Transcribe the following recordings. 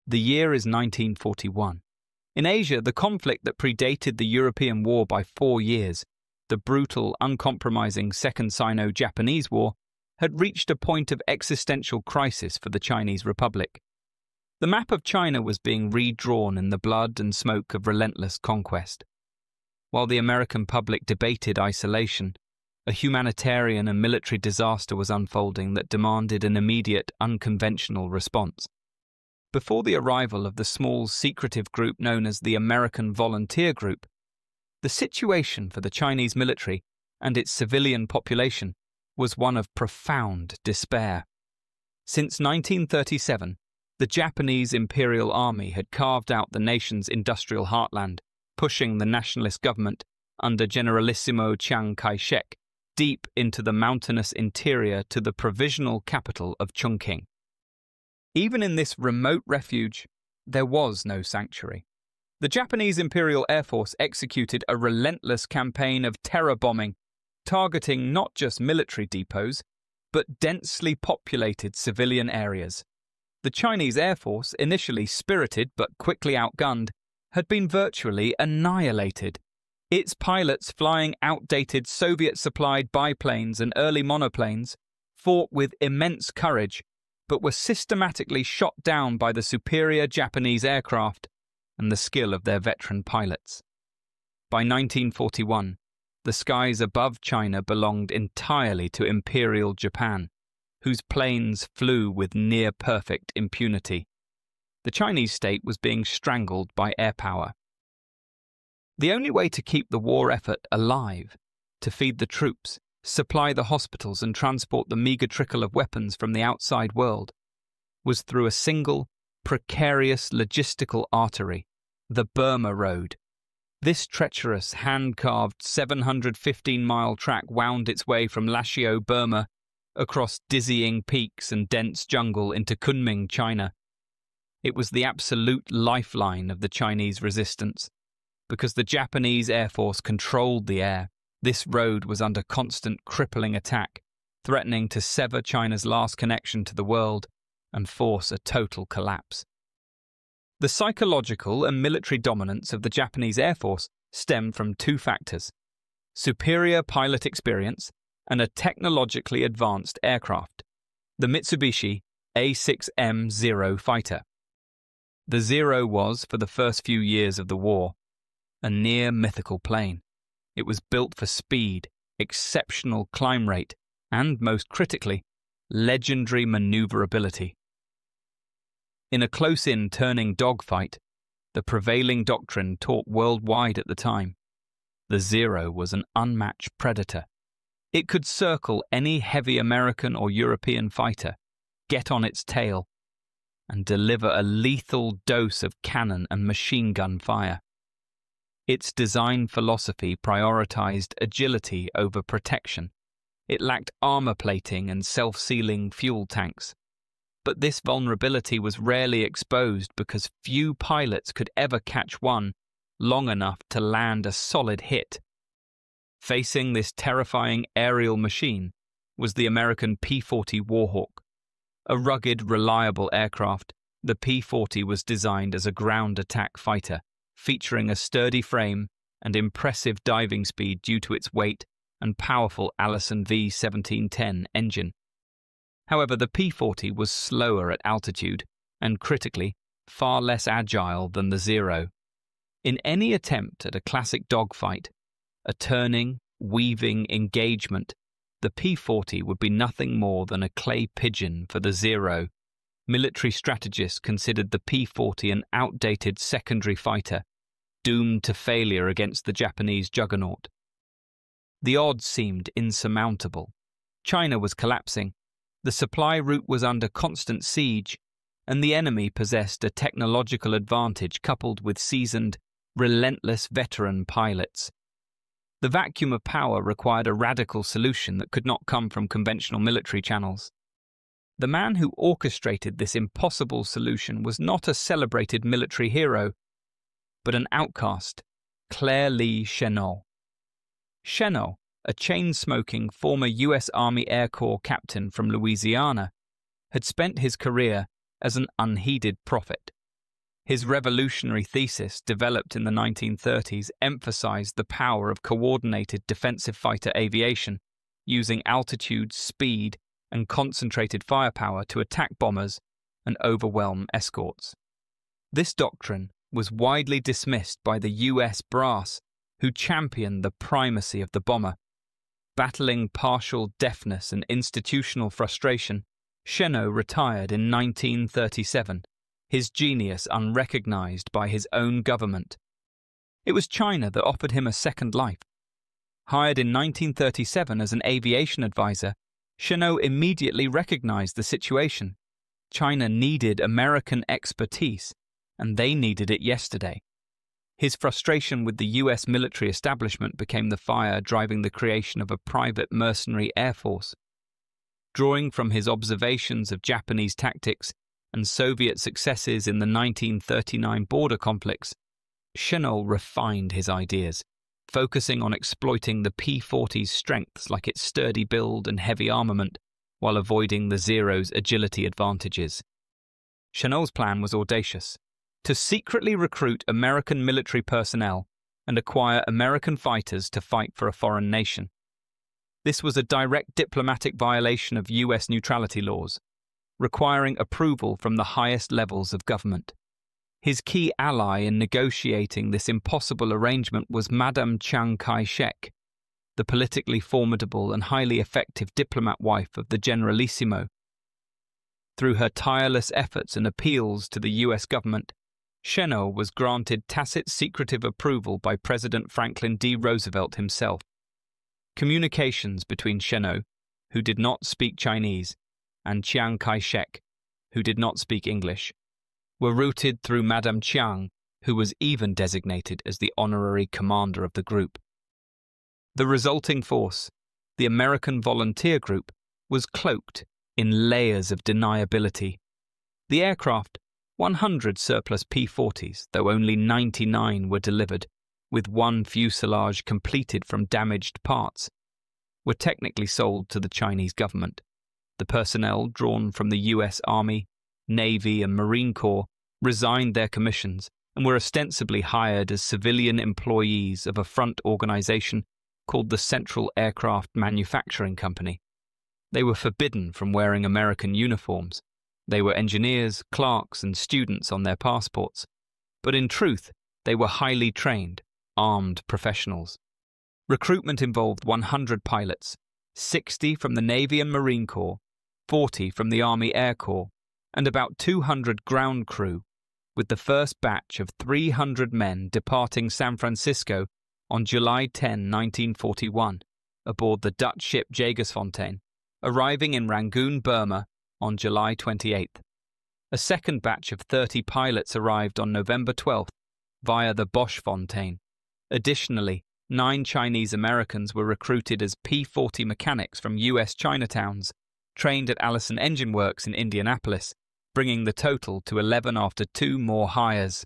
The year is 1941. In Asia, the conflict that predated the European War by 4 years, the brutal, uncompromising Second Sino-Japanese War, had reached a point of existential crisis for the Chinese Republic. The map of China was being redrawn in the blood and smoke of relentless conquest. While the American public debated isolation, a humanitarian and military disaster was unfolding that demanded an immediate, unconventional response. Before the arrival of the small, secretive group known as the American Volunteer Group, the situation for the Chinese military and its civilian population was one of profound despair. Since 1937, the Japanese Imperial Army had carved out the nation's industrial heartland, pushing the nationalist government under Generalissimo Chiang Kai-shek deep into the mountainous interior to the provisional capital of Chongqing. Even in this remote refuge, there was no sanctuary. The Japanese Imperial Air Force executed a relentless campaign of terror bombing, targeting not just military depots, but densely populated civilian areas. The Chinese Air Force, initially spirited but quickly outgunned, had been virtually annihilated. Its pilots, flying outdated Soviet-supplied biplanes and early monoplanes, fought with immense courage, but were systematically shot down by the superior Japanese aircraft and the skill of their veteran pilots. By 1941, the skies above China belonged entirely to Imperial Japan, whose planes flew with near-perfect impunity. The Chinese state was being strangled by air power. The only way to keep the war effort alive, to feed the troops, supply the hospitals and transport the meagre trickle of weapons from the outside world, was through a single, precarious logistical artery, the Burma Road. This treacherous, hand-carved 715-mile track wound its way from Lashio, Burma, across dizzying peaks and dense jungle into Kunming, China. It was the absolute lifeline of the Chinese resistance. Because the Japanese Air Force controlled the air, this road was under constant crippling attack, threatening to sever China's last connection to the world and force a total collapse. The psychological and military dominance of the Japanese Air Force stemmed from 2 factors: superior pilot experience and a technologically advanced aircraft, the Mitsubishi A6M-0 fighter. The Zero was, for the first few years of the war, a near-mythical plane. It was built for speed, exceptional climb rate, and, most critically, legendary maneuverability. In a close-in turning dogfight, the prevailing doctrine taught worldwide at the time, the Zero was an unmatched predator. It could circle any heavy American or European fighter, get on its tail, and deliver a lethal dose of cannon and machine gun fire. Its design philosophy prioritized agility over protection. It lacked armor plating and self-sealing fuel tanks. But this vulnerability was rarely exposed because few pilots could ever catch one long enough to land a solid hit. Facing this terrifying aerial machine was the American P-40 Warhawk. A rugged, reliable aircraft, the P-40 was designed as a ground attack fighter, featuring a sturdy frame and impressive diving speed due to its weight and powerful Allison V1710 engine. However, the P-40 was slower at altitude and, critically, far less agile than the Zero. In any attempt at a classic dogfight, a turning, weaving engagement, the P-40 would be nothing more than a clay pigeon for the Zero. Military strategists considered the P-40 an outdated secondary fighter, doomed to failure against the Japanese juggernaut. The odds seemed insurmountable. China was collapsing, the supply route was under constant siege, and the enemy possessed a technological advantage coupled with seasoned, relentless veteran pilots. The vacuum of power required a radical solution that could not come from conventional military channels. The man who orchestrated this impossible solution was not a celebrated military hero, but an outcast, Claire Chennault. Chennault, a chain-smoking former U.S. Army Air Corps captain from Louisiana, had spent his career as an unheeded prophet, His revolutionary thesis, developed in the 1930s, emphasized the power of coordinated defensive fighter aviation, using altitude, speed, and concentrated firepower to attack bombers and overwhelm escorts. This doctrine was widely dismissed by the US brass, who championed the primacy of the bomber. Battling partial deafness and institutional frustration, Chennault retired in 1937, his genius unrecognized by his own government. It was China that offered him a second life. Hired in 1937 as an aviation advisor, Chennault immediately recognized the situation. China needed American expertise, and they needed it yesterday. His frustration with the US military establishment became the fire driving the creation of a private mercenary air force. Drawing from his observations of Japanese tactics and Soviet successes in the 1939 border conflicts, Chennault refined his ideas, focusing on exploiting the P-40's strengths like its sturdy build and heavy armament, while avoiding the Zero's agility advantages. Chennault's plan was audacious: to secretly recruit American military personnel and acquire American fighters to fight for a foreign nation. This was a direct diplomatic violation of US neutrality laws, requiring approval from the highest levels of government. His key ally in negotiating this impossible arrangement was Madame Chiang Kai-shek, the politically formidable and highly effective diplomat wife of the Generalissimo. Through her tireless efforts and appeals to the US government, Chennault was granted tacit secretive approval by President Franklin D. Roosevelt himself. Communications between Chennault, who did not speak Chinese, and Chiang Kai-shek, who did not speak English, were routed through Madame Chiang, who was even designated as the honorary commander of the group. The resulting force, the American Volunteer Group, was cloaked in layers of deniability. The aircraft, 100 surplus P-40s, though only 99 were delivered, with one fuselage completed from damaged parts, were technically sold to the Chinese government. The personnel drawn from the US Army, Navy, and Marine Corps resigned their commissions and were ostensibly hired as civilian employees of a front organization called the Central Aircraft Manufacturing Company. They were forbidden from wearing American uniforms. They were engineers, clerks, and students on their passports, but in truth, they were highly trained, armed professionals. Recruitment involved 100 pilots, 60 from the Navy and Marine Corps, 40 from the Army Air Corps, and about 200 ground crew, with the first batch of 300 men departing San Francisco on July 10, 1941, aboard the Dutch ship Jagersfontein, arriving in Rangoon, Burma, on July 28th. A second batch of 30 pilots arrived on November 12th via the Boschfontein. Additionally, 9 Chinese Americans were recruited as P-40 mechanics from US Chinatowns, trained at Allison Engine Works in Indianapolis, bringing the total to 11 after 2 more hires.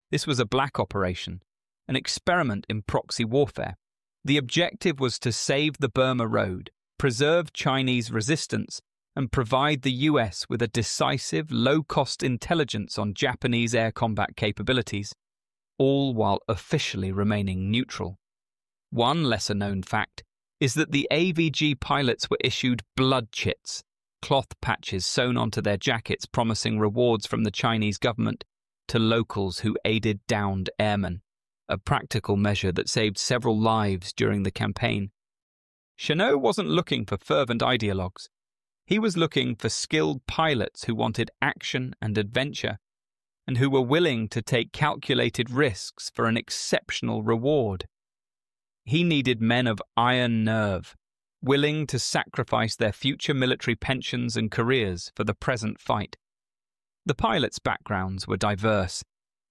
This was a black operation, an experiment in proxy warfare. The objective was to save the Burma Road, preserve Chinese resistance, and provide the US with a decisive, low-cost intelligence on Japanese air combat capabilities, all while officially remaining neutral. One lesser-known fact is that the AVG pilots were issued blood chits, cloth patches sewn onto their jackets promising rewards from the Chinese government to locals who aided downed airmen, a practical measure that saved several lives during the campaign. Chennault wasn't looking for fervent ideologues. He was looking for skilled pilots who wanted action and adventure, and who were willing to take calculated risks for an exceptional reward. He needed men of iron nerve, willing to sacrifice their future military pensions and careers for the present fight. The pilots' backgrounds were diverse.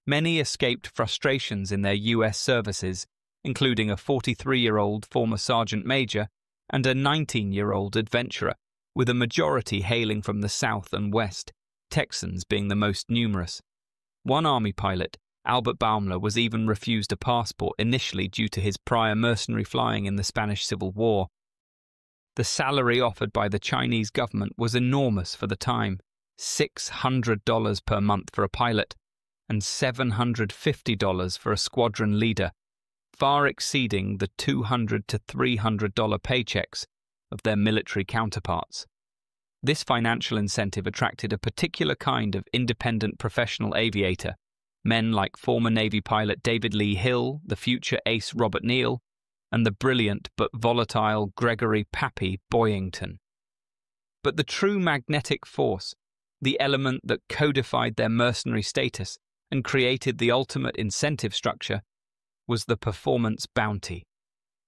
Many escaped frustrations in their US services, including a 43-year-old former sergeant major and a 19-year-old adventurer, with a majority hailing from the South and West, Texans being the most numerous. One Army pilot, Albert Baumler, was even refused a passport initially due to his prior mercenary flying in the Spanish Civil War. The salary offered by the Chinese government was enormous for the time, $600 per month for a pilot, and $750 for a squadron leader, far exceeding the $200 to $300 paychecks of their military counterparts. This financial incentive attracted a particular kind of independent professional aviator, men like former Navy pilot David Lee Hill, the future ace Robert Neal, and the brilliant but volatile Gregory "Pappy" Boyington. But the true magnetic force, the element that codified their mercenary status and created the ultimate incentive structure, was the performance bounty.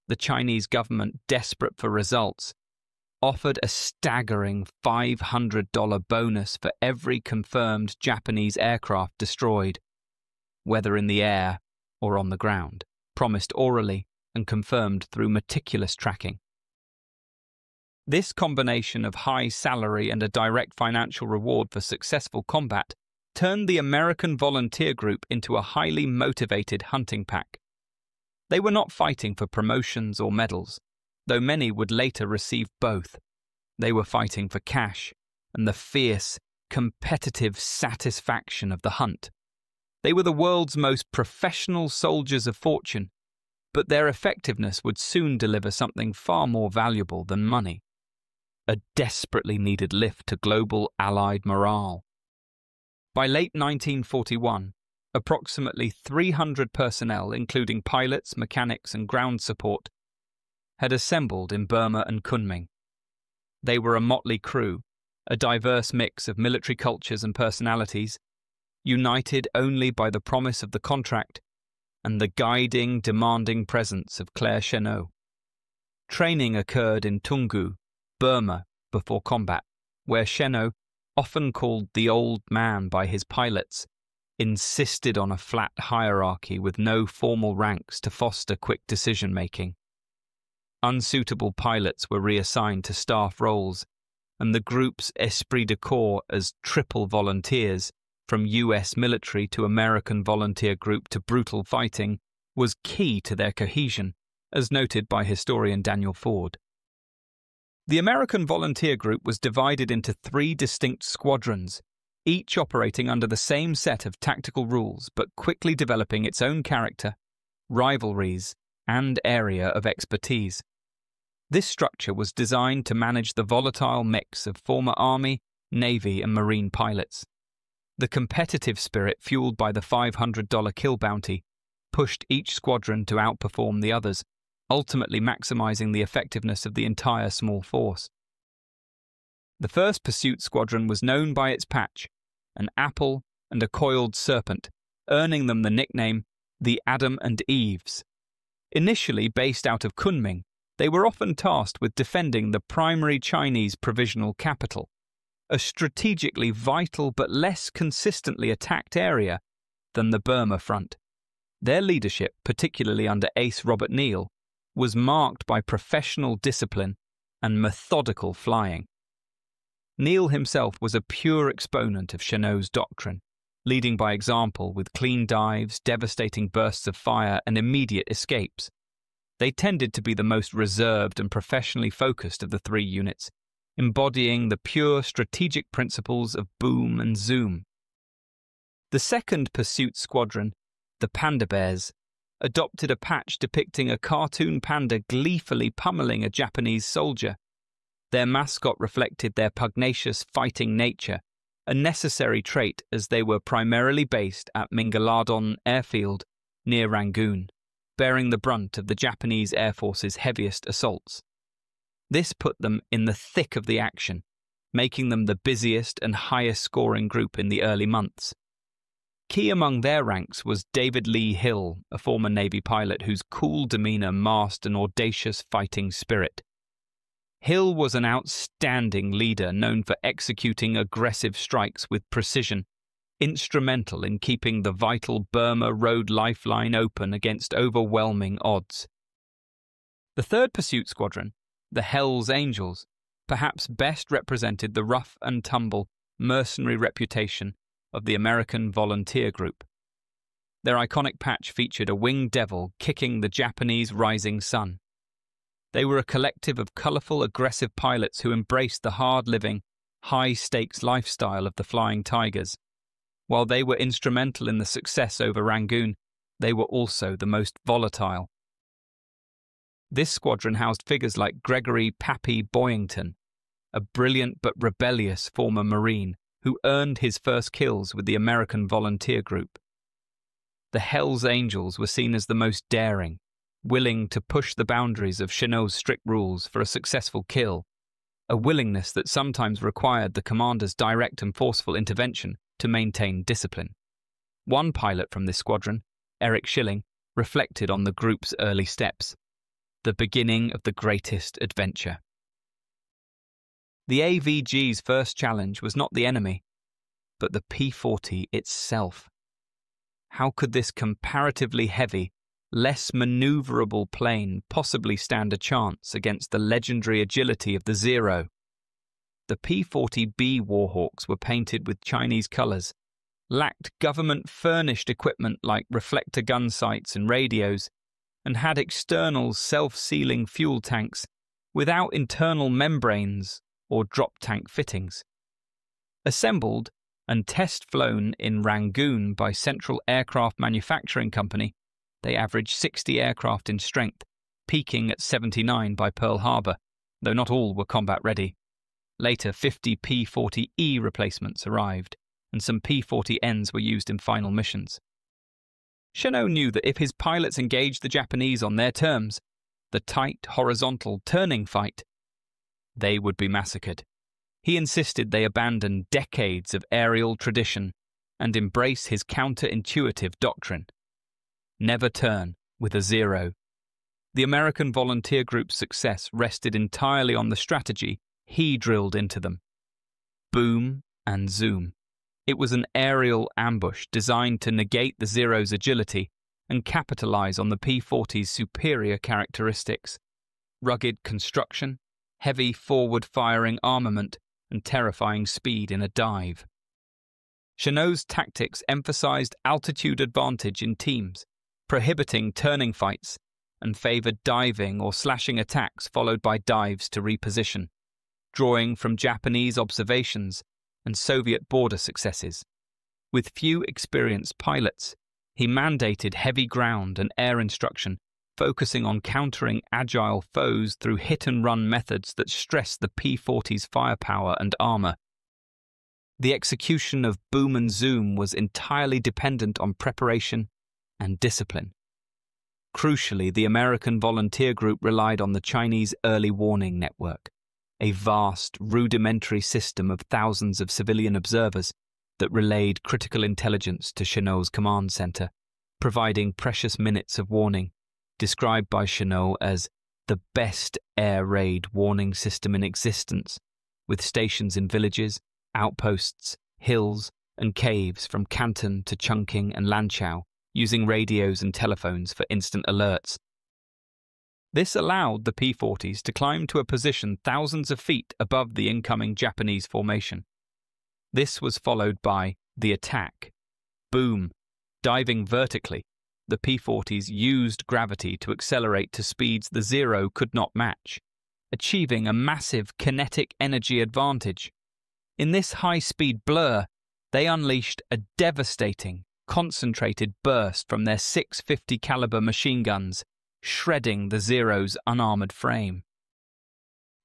The Chinese government, desperate for results, offered a staggering $500 bonus for every confirmed Japanese aircraft destroyed, whether in the air or on the ground, promised orally and confirmed through meticulous tracking. This combination of high salary and a direct financial reward for successful combat turned the American volunteer group into a highly motivated hunting pack. They were not fighting for promotions or medals, though many would later receive both. They were fighting for cash and the fierce, competitive satisfaction of the hunt. They were the world's most professional soldiers of fortune, but their effectiveness would soon deliver something far more valuable than money: a desperately needed lift to global Allied morale. By late 1941, approximately 300 personnel, including pilots, mechanics, and ground support, had assembled in Burma and Kunming. They were a motley crew, a diverse mix of military cultures and personalities, united only by the promise of the contract and the guiding, demanding presence of Claire Chennault. Training occurred in Toungoo, Burma, before combat, where Chennault, often called the Old Man by his pilots, insisted on a flat hierarchy with no formal ranks to foster quick decision-making. Unsuitable pilots were reassigned to staff roles, and the group's esprit de corps as triple volunteers, from US military to American volunteer group to brutal fighting, was key to their cohesion, as noted by historian Daniel Ford. The American volunteer group was divided into 3 distinct squadrons, each operating under the same set of tactical rules but quickly developing its own character, rivalries, and area of expertise. This structure was designed to manage the volatile mix of former Army, Navy, and Marine pilots. The competitive spirit fueled by the $500 kill bounty pushed each squadron to outperform the others, ultimately maximizing the effectiveness of the entire small force. The 1st Pursuit Squadron was known by its patch, an apple and a coiled serpent, earning them the nickname the Adam and Eves. Initially based out of Kunming, they were often tasked with defending the primary Chinese provisional capital, a strategically vital but less consistently attacked area than the Burma front. Their leadership, particularly under ace Robert Neal, was marked by professional discipline and methodical flying. Neal himself was a pure exponent of Chennault's doctrine, leading by example with clean dives, devastating bursts of fire, and immediate escapes. They tended to be the most reserved and professionally focused of the 3 units, embodying the pure strategic principles of boom and zoom. The 2nd Pursuit Squadron, the Panda Bears, adopted a patch depicting a cartoon panda gleefully pummeling a Japanese soldier. Their mascot reflected their pugnacious fighting nature, a necessary trait as they were primarily based at Mingaladon Airfield near Rangoon, bearing the brunt of the Japanese Air Force's heaviest assaults. This put them in the thick of the action, making them the busiest and highest-scoring group in the early months. Key among their ranks was David Lee Hill, a former Navy pilot whose cool demeanor masked an audacious fighting spirit. Hill was an outstanding leader known for executing aggressive strikes with precision, instrumental in keeping the vital Burma Road lifeline open against overwhelming odds. The 3rd Pursuit Squadron, the Hells Angels, perhaps best represented the rough-and-tumble mercenary reputation of the American volunteer group. Their iconic patch featured a winged devil kicking the Japanese rising sun. They were a collective of colourful, aggressive pilots who embraced the hard-living, high-stakes lifestyle of the Flying Tigers. While they were instrumental in the success over Rangoon, they were also the most volatile. This squadron housed figures like Gregory "Pappy" Boyington, a brilliant but rebellious former Marine who earned his first kills with the American Volunteer Group. The Hells Angels were seen as the most daring, willing to push the boundaries of Chennault's strict rules for a successful kill, a willingness that sometimes required the commander's direct and forceful intervention to maintain discipline. One pilot from this squadron, Eric Schilling, reflected on the group's early steps, the beginning of the greatest adventure. The AVG's first challenge was not the enemy, but the P-40 itself. How could this comparatively heavy, less maneuverable plane possibly stand a chance against the legendary agility of the Zero? The P-40B Warhawks were painted with Chinese colours, lacked government-furnished equipment like reflector gun sights and radios, and had external self-sealing fuel tanks without internal membranes or drop tank fittings. Assembled and test-flown in Rangoon by Central Aircraft Manufacturing Company, they averaged 60 aircraft in strength, peaking at 79 by Pearl Harbor, though not all were combat-ready. Later, 50 P-40E replacements arrived, and some P-40Ns were used in final missions. Chennault knew that if his pilots engaged the Japanese on their terms, the tight, horizontal turning fight, they would be massacred. He insisted they abandon decades of aerial tradition and embrace his counterintuitive doctrine. Never turn with a Zero. The American Volunteer Group's success rested entirely on the strategy he drilled into them. Boom and zoom. It was an aerial ambush designed to negate the Zero's agility and capitalize on the P-40's superior characteristics: rugged construction, heavy forward-firing armament, and terrifying speed in a dive. Chennault's tactics emphasized altitude advantage in teams, prohibiting turning fights, and favored diving or slashing attacks followed by dives to reposition, drawing from Japanese observations and Soviet border successes. With few experienced pilots, he mandated heavy ground and air instruction, focusing on countering agile foes through hit-and-run methods that stressed the P-40's firepower and armor. The execution of boom and zoom was entirely dependent on preparation and discipline. Crucially, the American Volunteer Group relied on the Chinese Early Warning Network, a vast, rudimentary system of thousands of civilian observers that relayed critical intelligence to Chennault's command center, providing precious minutes of warning, described by Chennault as the best air raid warning system in existence, with stations in villages, outposts, hills, and caves from Canton to Chungking and Lanchao, using radios and telephones for instant alerts. This allowed the P-40s to climb to a position thousands of feet above the incoming Japanese formation. This was followed by the attack. Boom. Diving vertically, the P-40s used gravity to accelerate to speeds the Zero could not match, achieving a massive kinetic energy advantage. In this high-speed blur, they unleashed a devastating, concentrated burst from their 650 caliber machine guns, shredding the Zero's unarmored frame.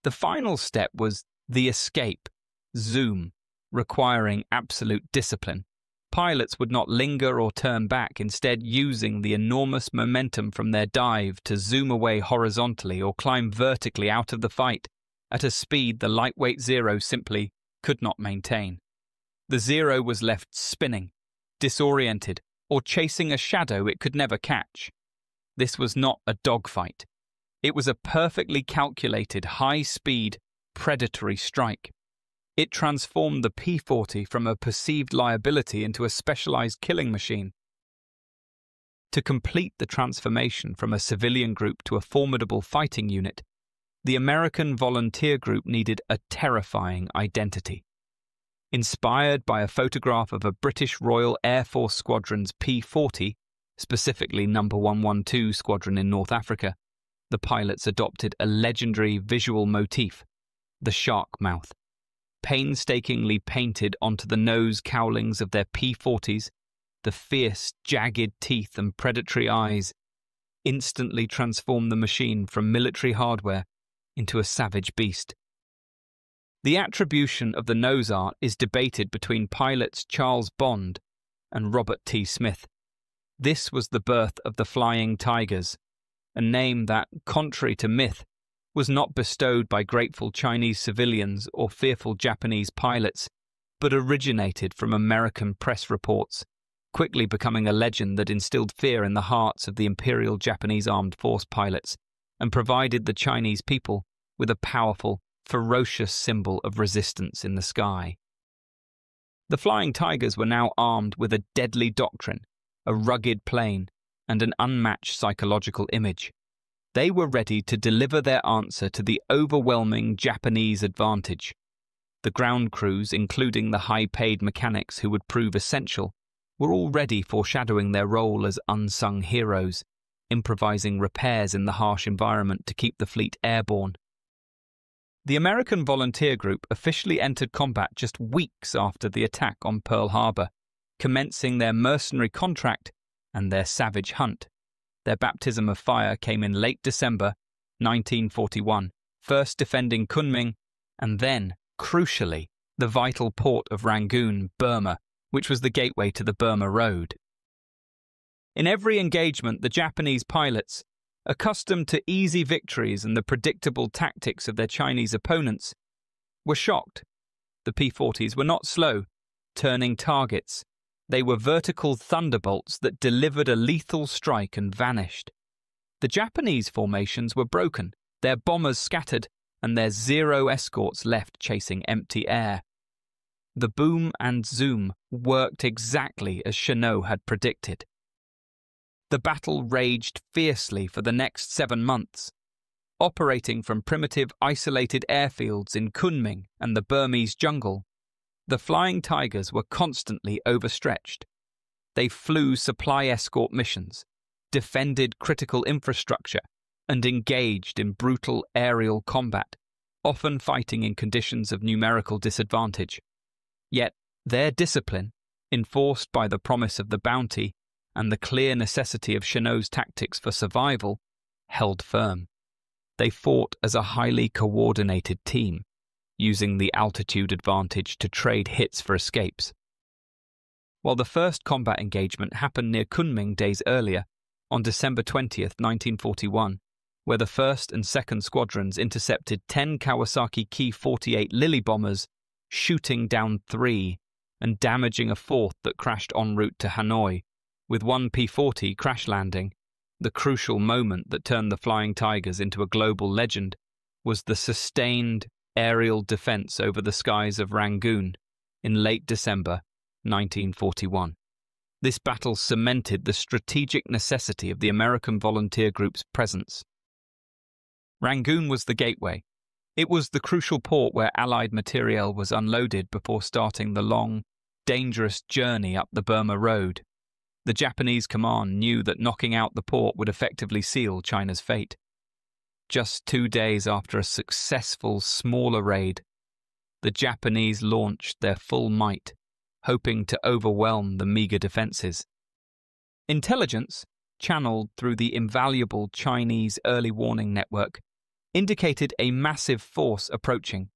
The final step was the escape, zoom, requiring absolute discipline. Pilots would not linger or turn back, instead using the enormous momentum from their dive to zoom away horizontally or climb vertically out of the fight at a speed the lightweight Zero simply could not maintain. The Zero was left spinning, disoriented, or chasing a shadow it could never catch. This was not a dogfight. It was a perfectly calculated, high-speed, predatory strike. It transformed the P-40 from a perceived liability into a specialized killing machine. To complete the transformation from a civilian group to a formidable fighting unit, the American Volunteer Group needed a terrifying identity. Inspired by a photograph of a British Royal Air Force Squadron's P-40, specifically No. 112 Squadron in North Africa, the pilots adopted a legendary visual motif, the shark mouth. painstakingly painted onto the nose cowlings of their P-40s, the fierce, jagged teeth and predatory eyes instantly transformed the machine from military hardware into a savage beast. The attribution of the nose art is debated between pilots Charles Bond and Robert T. Smith. This was the birth of the Flying Tigers, a name that, contrary to myth, was not bestowed by grateful Chinese civilians or fearful Japanese pilots, but originated from American press reports, quickly becoming a legend that instilled fear in the hearts of the Imperial Japanese Armed Force pilots and provided the Chinese people with a powerful, ferocious symbol of resistance in the sky. The Flying Tigers were now armed with a deadly doctrine, a rugged plane, and an unmatched psychological image. They were ready to deliver their answer to the overwhelming Japanese advantage. The ground crews, including the high-paid mechanics who would prove essential, were already foreshadowing their role as unsung heroes, improvising repairs in the harsh environment to keep the fleet airborne. The American volunteer group officially entered combat just weeks after the attack on Pearl Harbor, commencing their mercenary contract and their savage hunt. Their baptism of fire came in late December 1941, first defending Kunming, and then, crucially, the vital port of Rangoon, Burma, which was the gateway to the Burma Road. In every engagement, the Japanese pilots, accustomed to easy victories and the predictable tactics of their Chinese opponents, were shocked. The P-40s were not slow, turning targets. They were vertical thunderbolts that delivered a lethal strike and vanished. The Japanese formations were broken, their bombers scattered, and their Zero escorts left chasing empty air. The boom and zoom worked exactly as Chennault had predicted. The battle raged fiercely for the next 7 months. Operating from primitive, isolated airfields in Kunming and the Burmese jungle, the Flying Tigers were constantly overstretched. They flew supply escort missions, defended critical infrastructure, and engaged in brutal aerial combat, often fighting in conditions of numerical disadvantage. Yet their discipline, enforced by the promise of the bounty and the clear necessity of Chennault's tactics for survival, held firm. They fought as a highly coordinated team, using the altitude advantage to trade hits for escapes. While the first combat engagement happened near Kunming days earlier, on December 20th, 1941, where the 1st and 2nd Squadrons intercepted 10 Kawasaki Ki-48 Lily bombers, shooting down 3 and damaging a 4th that crashed en route to Hanoi, with one P-40 crash landing. The crucial moment that turned the Flying Tigers into a global legend was the sustained aerial defense over the skies of Rangoon in late December 1941. This battle cemented the strategic necessity of the American Volunteer Group's presence. Rangoon was the gateway. It was the crucial port where Allied materiel was unloaded before starting the long, dangerous journey up the Burma Road. The Japanese command knew that knocking out the port would effectively seal China's fate. Just 2 days after a successful smaller raid, the Japanese launched their full might, hoping to overwhelm the meager defenses. Intelligence, channeled through the invaluable Chinese early warning network, indicated a massive force approaching,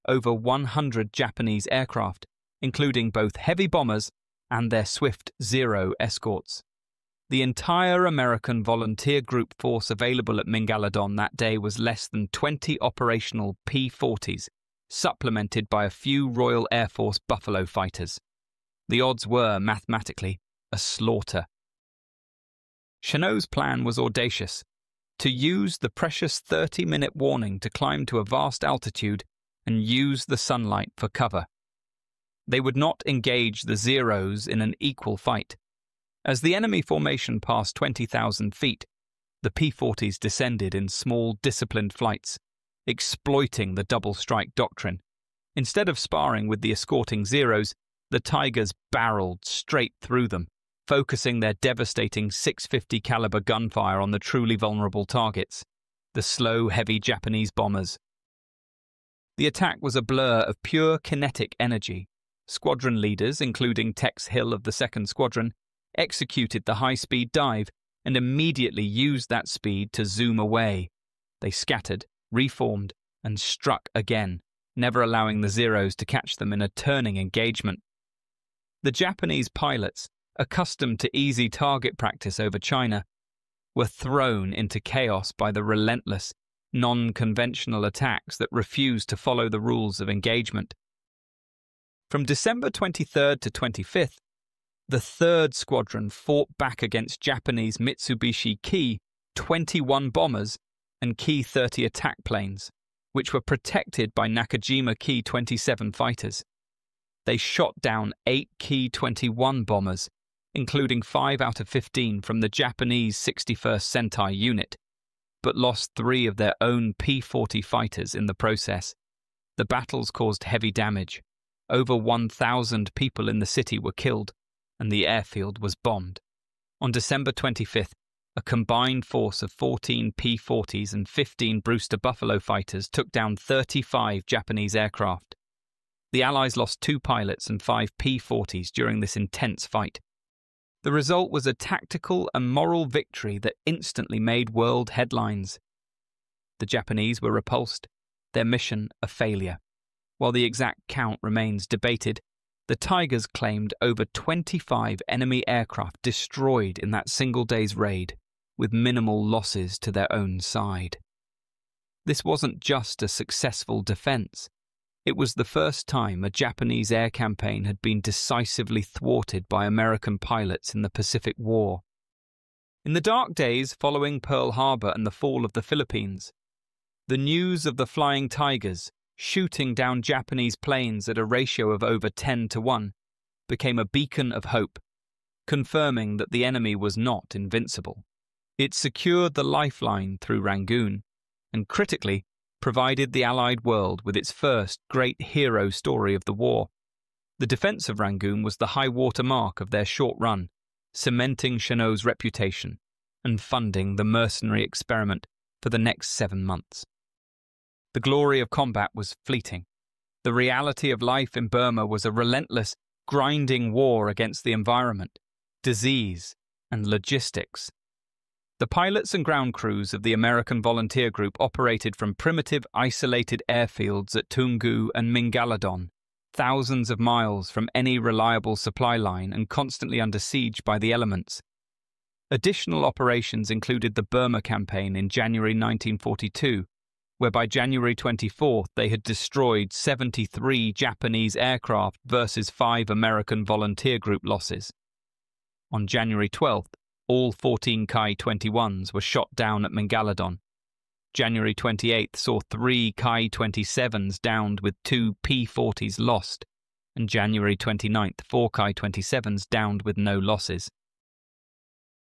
over 100 Japanese aircraft, including both heavy bombers and their swift Zero escorts. The entire American volunteer group force available at Mingaladon that day was less than 20 operational P-40s, supplemented by a few Royal Air Force Buffalo fighters. The odds were, mathematically, a slaughter. Chennault's plan was audacious: to use the precious 30-minute warning to climb to a vast altitude and use the sunlight for cover. They would not engage the Zeros in an equal fight. As the enemy formation passed 20,000 feet, the P-40s descended in small, disciplined flights, exploiting the double-strike doctrine. Instead of sparring with the escorting Zeros, the Tigers barreled straight through them, focusing their devastating .650 caliber gunfire on the truly vulnerable targets, the slow, heavy Japanese bombers. The attack was a blur of pure kinetic energy. Squadron leaders, including Tex Hill of the 2nd Squadron, executed the high-speed dive and immediately used that speed to zoom away. They scattered, reformed, and struck again, never allowing the Zeros to catch them in a turning engagement. The Japanese pilots, accustomed to easy target practice over China, were thrown into chaos by the relentless, non-conventional attacks that refused to follow the rules of engagement. From December 23rd to 25th, the 3rd Squadron fought back against Japanese Mitsubishi Ki-21 bombers and Ki-30 attack planes, which were protected by Nakajima Ki-27 fighters. They shot down 8 Ki-21 bombers, including 5 out of 15 from the Japanese 61st Sentai unit, but lost 3 of their own P-40 fighters in the process. The battles caused heavy damage. Over 1,000 people in the city were killed, and the airfield was bombed. On December 25th, a combined force of 14 P-40s and 15 Brewster Buffalo fighters took down 35 Japanese aircraft. The Allies lost 2 pilots and 5 P-40s during this intense fight. The result was a tactical and moral victory that instantly made world headlines. The Japanese were repulsed, their mission a failure. While the exact count remains debated, the Tigers claimed over 25 enemy aircraft destroyed in that single day's raid, with minimal losses to their own side. This wasn't just a successful defense. It was the first time a Japanese air campaign had been decisively thwarted by American pilots in the Pacific War. In the dark days following Pearl Harbor and the fall of the Philippines, the news of the Flying Tigers shooting down Japanese planes at a ratio of over 10-1 became a beacon of hope, confirming that the enemy was not invincible. It secured the lifeline through Rangoon, and critically, provided the Allied world with its first great hero story of the war. The defense of Rangoon was the high-water mark of their short run, cementing Chennault's reputation and funding the mercenary experiment for the next 7 months. The glory of combat was fleeting. The reality of life in Burma was a relentless, grinding war against the environment, disease, and logistics. The pilots and ground crews of the American Volunteer Group operated from primitive, isolated airfields at Toungoo and Mingaladon, thousands of miles from any reliable supply line and constantly under siege by the elements. Additional operations included the Burma campaign in January 1942, where by January 24th they had destroyed 73 Japanese aircraft versus 5 American Volunteer Group losses. On January 12th, all 14 Ki-21s were shot down at Mingaladon. January 28th saw 3 Ki-27s downed with 2 P-40s lost, and January 29th 4 Ki-27s downed with no losses.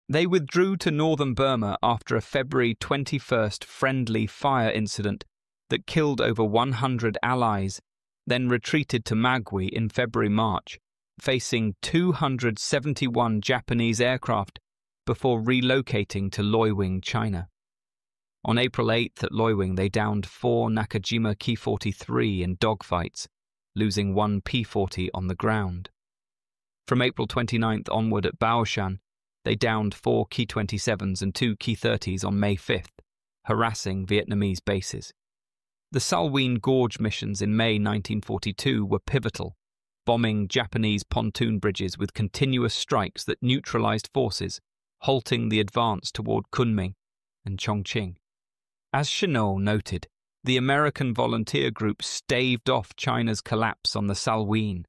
They withdrew to northern Burma after a February 21st friendly fire incident that killed over 100 allies, then retreated to Magui in February-March, facing 271 Japanese aircraft before relocating to Loiwing, China. On April 8th at Loiwing they downed 4 Nakajima Ki-43 in dogfights, losing 1 P-40 on the ground. From April 29th onward at Baoshan, they downed 4 Ki-27s and 2 Ki-30s on May 5th, harassing Vietnamese bases. The Salween Gorge missions in May 1942 were pivotal, bombing Japanese pontoon bridges with continuous strikes that neutralized forces, halting the advance toward Kunming and Chongqing. As Chennault noted, the American Volunteer Group staved off China's collapse on the Salween.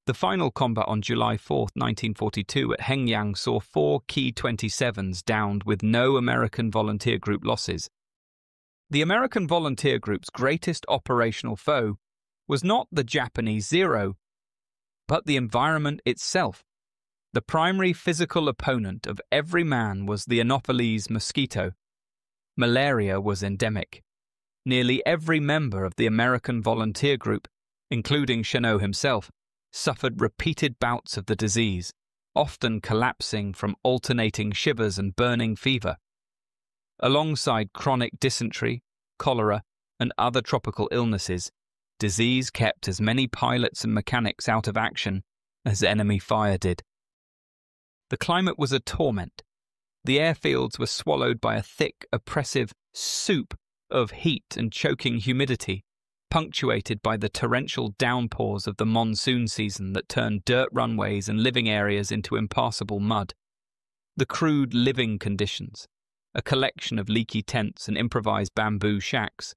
The final combat on July 4, 1942 at Hengyang saw 4 Ki-27s downed with no American Volunteer Group losses. The American Volunteer Group's greatest operational foe was not the Japanese Zero, but the environment itself. The primary physical opponent of every man was the Anopheles mosquito. Malaria was endemic. Nearly every member of the American Volunteer Group, including Chennault himself, suffered repeated bouts of the disease, often collapsing from alternating shivers and burning fever. Alongside chronic dysentery, cholera, and other tropical illnesses, disease kept as many pilots and mechanics out of action as enemy fire did. The climate was a torment. The airfields were swallowed by a thick, oppressive soup of heat and choking humidity, punctuated by the torrential downpours of the monsoon season that turned dirt runways and living areas into impassable mud. The crude living conditions, a collection of leaky tents and improvised bamboo shacks,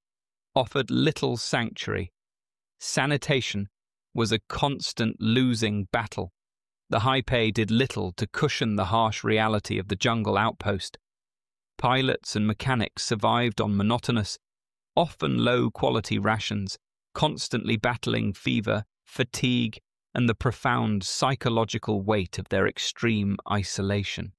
offered little sanctuary. Sanitation was a constant losing battle. The high pay did little to cushion the harsh reality of the jungle outpost. Pilots and mechanics survived on monotonous, often low-quality rations, constantly battling fever, fatigue, and the profound psychological weight of their extreme isolation.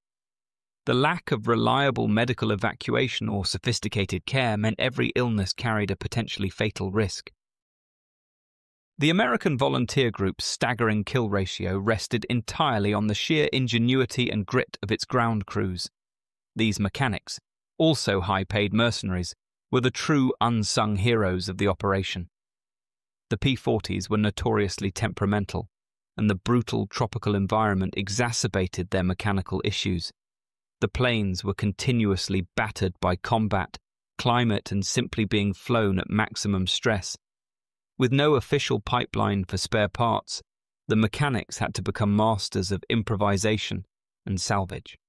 The lack of reliable medical evacuation or sophisticated care meant every illness carried a potentially fatal risk. The American volunteer group's staggering kill ratio rested entirely on the sheer ingenuity and grit of its ground crews. These mechanics, also high-paid mercenaries, were the true unsung heroes of the operation. The P-40s were notoriously temperamental, and the brutal tropical environment exacerbated their mechanical issues. The planes were continuously battered by combat, climate, and simply being flown at maximum stress. With no official pipeline for spare parts, the mechanics had to become masters of improvisation and salvage.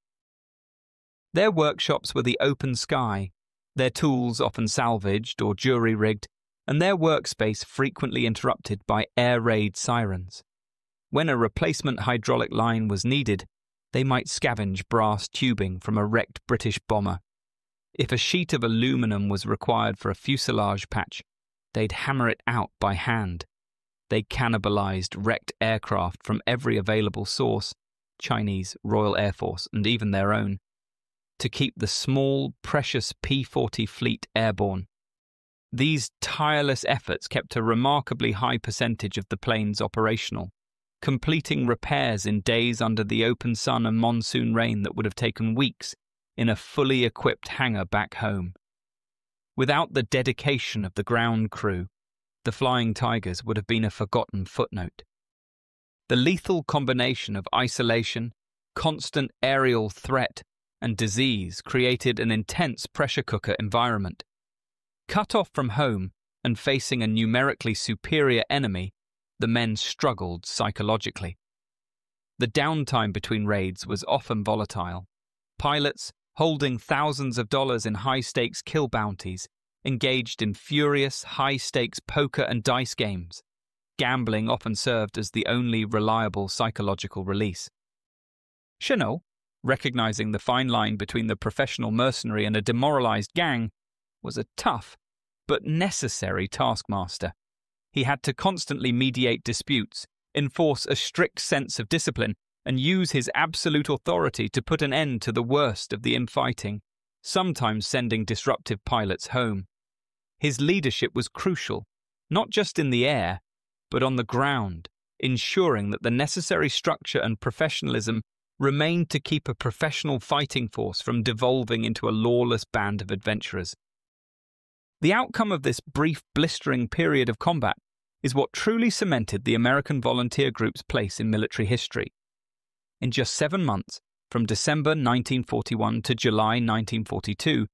Their workshops were the open sky, their tools often salvaged or jury-rigged, and their workspace frequently interrupted by air raid sirens. When a replacement hydraulic line was needed, they might scavenge brass tubing from a wrecked British bomber. If a sheet of aluminum was required for a fuselage patch, they'd hammer it out by hand. They cannibalized wrecked aircraft from every available source, Chinese, Royal Air Force, and even their own, to keep the small, precious P-40 fleet airborne. These tireless efforts kept a remarkably high percentage of the planes operational, completing repairs in days under the open sun and monsoon rain that would have taken weeks in a fully equipped hangar back home. Without the dedication of the ground crew, the Flying Tigers would have been a forgotten footnote. The lethal combination of isolation, constant aerial threat, and disease created an intense pressure cooker environment. Cut off from home and facing a numerically superior enemy, the men struggled psychologically. The downtime between raids was often volatile. Pilots, holding thousands of dollars in high-stakes kill bounties, engaged in furious, high-stakes poker and dice games. Gambling often served as the only reliable psychological release. Chennault, recognizing the fine line between the professional mercenary and a demoralized gang, was a tough but necessary taskmaster. He had to constantly mediate disputes, enforce a strict sense of discipline, and use his absolute authority to put an end to the worst of the infighting, sometimes sending disruptive pilots home. His leadership was crucial, not just in the air, but on the ground, ensuring that the necessary structure and professionalism remained to keep a professional fighting force from devolving into a lawless band of adventurers. The outcome of this brief, blistering period of combat is what truly cemented the American volunteer group's place in military history. In just 7 months, from December 1941 to July 1942,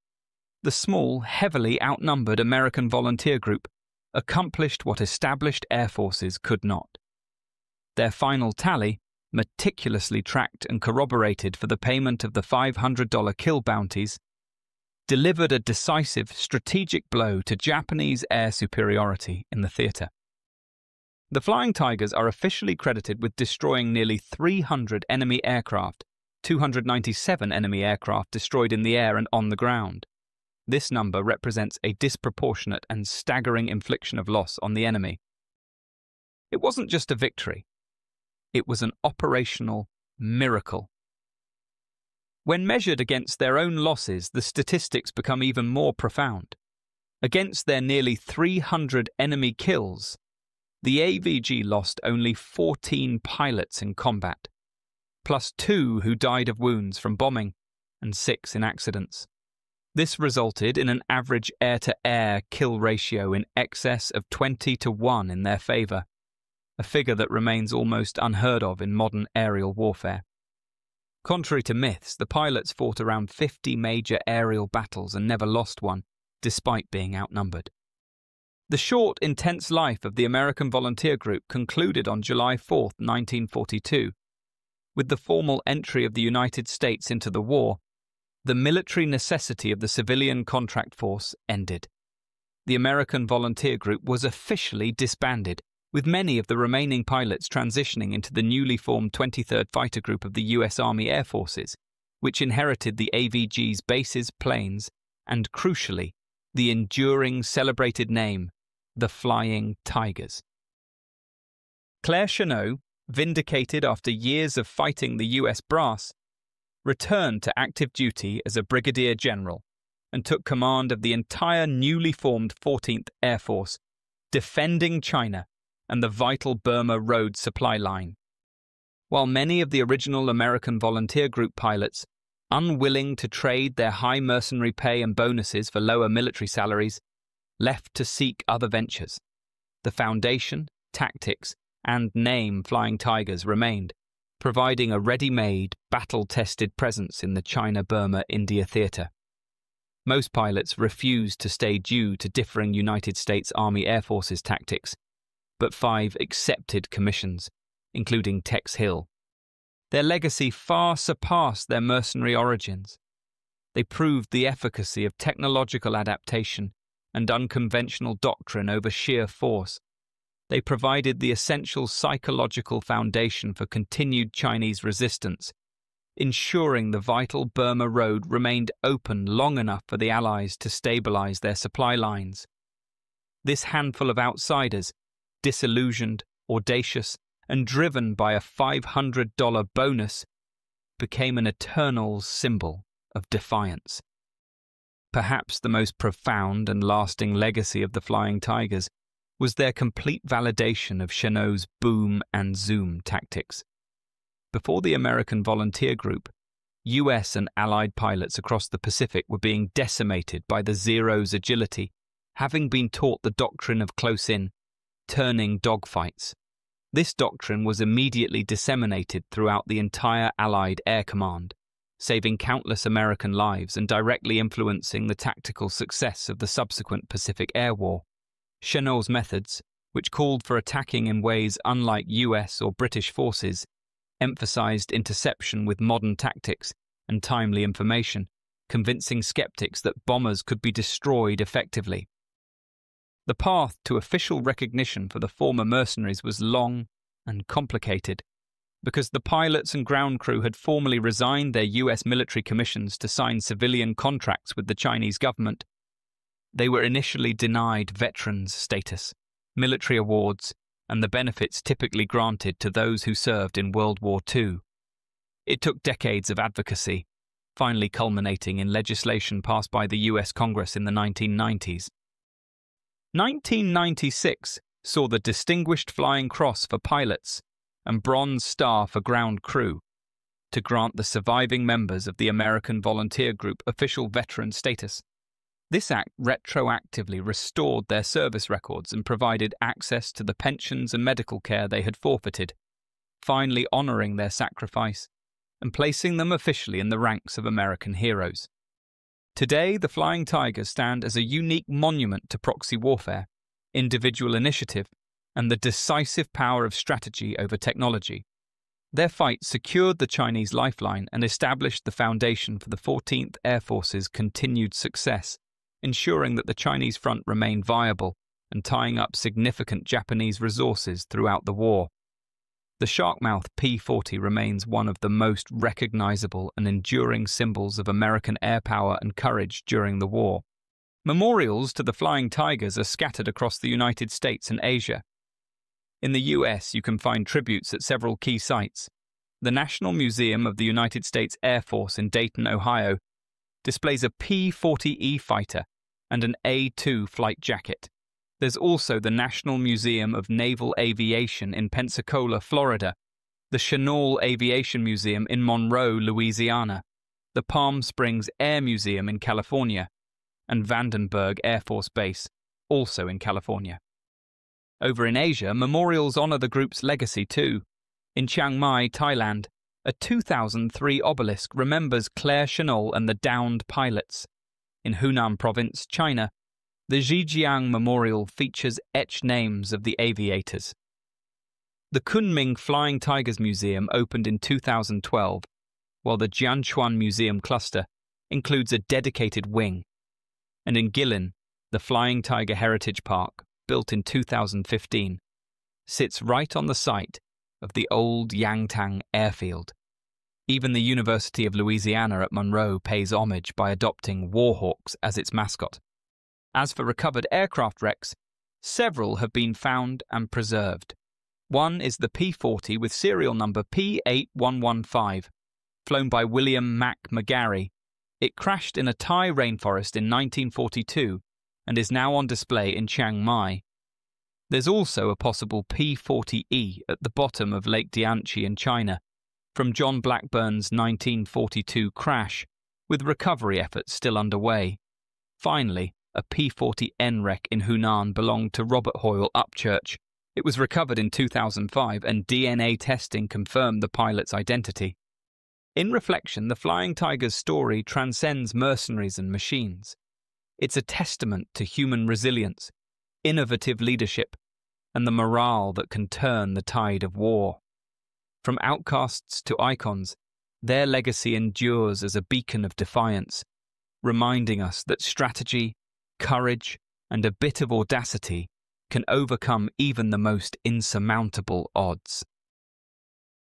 the small, heavily outnumbered American volunteer group accomplished what established air forces could not. Their final tally, meticulously tracked and corroborated for the payment of the $500 kill bounties, delivered a decisive strategic blow to Japanese air superiority in the theatre. The Flying Tigers are officially credited with destroying nearly 300 enemy aircraft, 297 enemy aircraft destroyed in the air and on the ground. This number represents a disproportionate and staggering infliction of loss on the enemy. It wasn't just a victory. It was an operational miracle. When measured against their own losses, the statistics become even more profound. Against their nearly 300 enemy kills, the AVG lost only 14 pilots in combat, plus 2 who died of wounds from bombing and 6 in accidents. This resulted in an average air-to-air kill ratio in excess of 20-1 in their favor, a figure that remains almost unheard of in modern aerial warfare. Contrary to myths, the pilots fought around 50 major aerial battles and never lost one, despite being outnumbered. The short, intense life of the American Volunteer Group concluded on July 4, 1942. With the formal entry of the United States into the war, the military necessity of the civilian contract force ended. The American Volunteer Group was officially disbanded, with many of the remaining pilots transitioning into the newly formed 23rd Fighter Group of the U.S. Army Air Forces, which inherited the AVG's bases, planes, and, crucially, the enduring, celebrated name, the Flying Tigers. Claire Chennault, vindicated after years of fighting the U.S. brass, returned to active duty as a brigadier general and took command of the entire newly formed 14th Air Force, defending China and the vital Burma Road supply line. While many of the original American Volunteer Group pilots, unwilling to trade their high mercenary pay and bonuses for lower military salaries, left to seek other ventures, the foundation, tactics, and name Flying Tigers remained, providing a ready-made, battle-tested presence in the China-Burma-India theatre. Most pilots refused to stay due to differing United States Army Air Forces tactics, but 5 accepted commissions, including Tex Hill. Their legacy far surpassed their mercenary origins. They proved the efficacy of technological adaptation and unconventional doctrine over sheer force. They provided the essential psychological foundation for continued Chinese resistance, ensuring the vital Burma Road remained open long enough for the Allies to stabilize their supply lines. This handful of outsiders, disillusioned, audacious, and driven by a $500 bonus, became an eternal symbol of defiance. Perhaps the most profound and lasting legacy of the Flying Tigers was their complete validation of Chennault's boom and zoom tactics. Before the American Volunteer Group, US and Allied pilots across the Pacific were being decimated by the Zero's agility, having been taught the doctrine of close-in, turning dogfights. This doctrine was immediately disseminated throughout the entire Allied Air Command, saving countless American lives and directly influencing the tactical success of the subsequent Pacific Air War. Chennault's methods, which called for attacking in ways unlike US or British forces, emphasized interception with modern tactics and timely information, convincing skeptics that bombers could be destroyed effectively. The path to official recognition for the former mercenaries was long and complicated, because the pilots and ground crew had formally resigned their US military commissions to sign civilian contracts with the Chinese government. They were initially denied veterans status, military awards, and the benefits typically granted to those who served in World War II. It took decades of advocacy, finally culminating in legislation passed by the US Congress in the 1990s. 1996 saw the Distinguished Flying Cross for pilots and Bronze Star for ground crew to grant the surviving members of the American Volunteer Group official veteran status. This act retroactively restored their service records and provided access to the pensions and medical care they had forfeited, finally honoring their sacrifice and placing them officially in the ranks of American heroes. Today, the Flying Tigers stand as a unique monument to proxy warfare, individual initiative, and the decisive power of strategy over technology. Their fight secured the Chinese lifeline and established the foundation for the 14th Air Force's continued success, ensuring that the Chinese front remained viable and tying up significant Japanese resources throughout the war. The Sharkmouth P-40 remains one of the most recognizable and enduring symbols of American air power and courage during the war. Memorials to the Flying Tigers are scattered across the United States and Asia. In the US, you can find tributes at several key sites. The National Museum of the United States Air Force in Dayton, Ohio, displays a P-40E fighter and an A-2 flight jacket. There's also the National Museum of Naval Aviation in Pensacola, Florida, the Chennault Aviation Museum in Monroe, Louisiana, the Palm Springs Air Museum in California, and Vandenberg Air Force Base, also in California. Over in Asia, memorials honor the group's legacy too. In Chiang Mai, Thailand, a 2003 obelisk remembers Claire Chennault and the downed pilots. In Hunan Province, China, the Zhejiang Memorial features etched names of the aviators. The Kunming Flying Tigers Museum opened in 2012, while the Jianchuan Museum cluster includes a dedicated wing. And in Guilin, the Flying Tiger Heritage Park, built in 2015, sits right on the site of the old Yangtang airfield. Even the University of Louisiana at Monroe pays homage by adopting Warhawks as its mascot. As for recovered aircraft wrecks, several have been found and preserved. One is the P-40 with serial number P8115, flown by William Mac McGarry. It crashed in a Thai rainforest in 1942 and is now on display in Chiang Mai. There's also a possible P-40E at the bottom of Lake Dianchi in China, from John Blackburn's 1942 crash, with recovery efforts still underway. Finally, a P-40N wreck in Hunan belonged to Robert Hoyle Upchurch. It was recovered in 2005 and DNA testing confirmed the pilot's identity. In reflection, the Flying Tiger's story transcends mercenaries and machines. It's a testament to human resilience, innovative leadership, and the morale that can turn the tide of war. From outcasts to icons, their legacy endures as a beacon of defiance, reminding us that strategy, courage, and a bit of audacity can overcome even the most insurmountable odds.